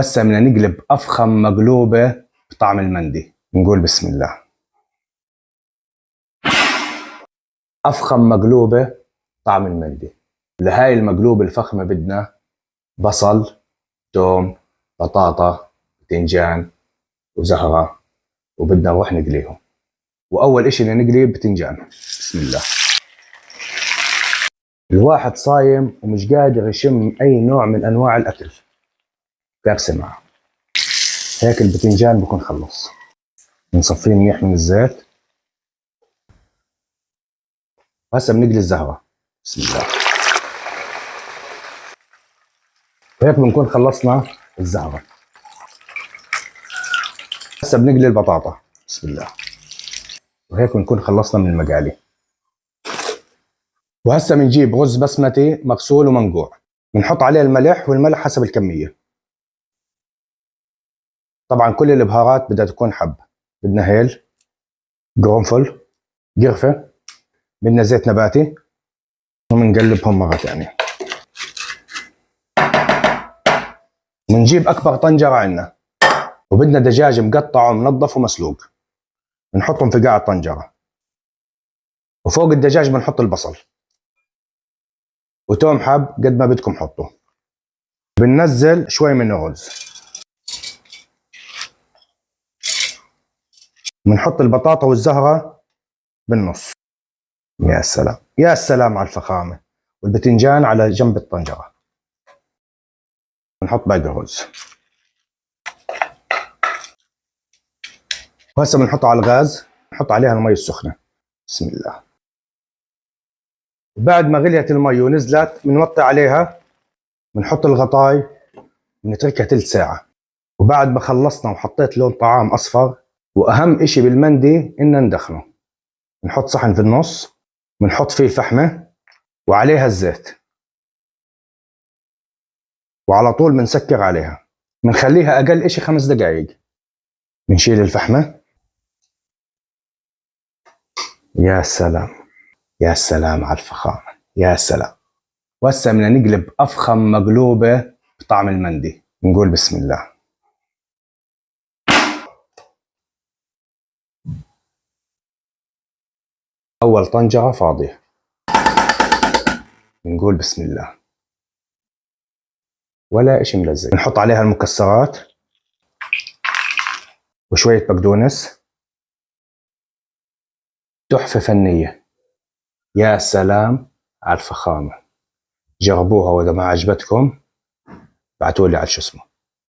هسه بدنا نقلب أفخم مقلوبة بطعم المندي. نقول بسم الله. أفخم مقلوبة طعم المندي. لهاي المقلوبة الفخمة بدنا بصل، توم، بطاطا، بتنجان وزهرة، وبدنا نروح نقليهم. وأول إشي بدنا نقلي بتنجان. بسم الله. الواحد صايم ومش قادر يشم أي نوع من أنواع الأكل، كارثة معه. هيك البتنجان بكون خلص. بنصفيه منيح من الزيت. وهسه بنقلي الزهرة. بسم الله. وهيك بنكون خلصنا الزهرة. هسه بنقلي البطاطا. بسم الله. وهيك بنكون خلصنا من المقالي. وهسه بنجيب رز بسمتي مغسول ومنقوع، بنحط عليه الملح، والملح حسب الكمية. طبعا كل البهارات بدها تكون حب. بدنا هيل، قرنفل، قرفة، بدنا زيت نباتي، وبنقلبهم مرة ثانية. بنجيب أكبر طنجرة عندنا، وبدنا دجاج مقطع ومنظف ومسلوق، بنحطهم في قاع الطنجرة. وفوق الدجاج بنحط البصل وتوم حب قد ما بدكم حطوا. بننزل شوي من الرز، بنحط البطاطا والزهرة بالنص. يا سلام يا سلام على الفخامة. والبتنجان على جنب الطنجرة. بنحط باقي الرز. وهسه بنحطه على الغاز، نحط عليها المي السخنة. بسم الله. وبعد ما غليت المي ونزلت بنوطي عليها، بنحط الغطاي، بنتركها تلت ساعة. وبعد ما خلصنا وحطيت لون طعام أصفر، وأهم إشي بالمندي إننا ندخنه. بنحط صحن في النص، بنحط فيه الفحمة وعليها الزيت، وعلى طول بنسكر عليها. بنخليها أقل إشي 5 دقايق. بنشيل الفحمة. يا سلام يا سلام على الفخامة. يا سلام. وهسه بدنا نقلب أفخم مقلوبة بطعم المندي. نقول بسم الله. أول طنجرة فاضية. نقول بسم الله. ولا إشي ملزق. نحط عليها المكسرات وشوية بقدونس. تحفة فنية. يا سلام على الفخامة. جربوها، وإذا ما عجبتكم ابعتوا لي على شو اسمه.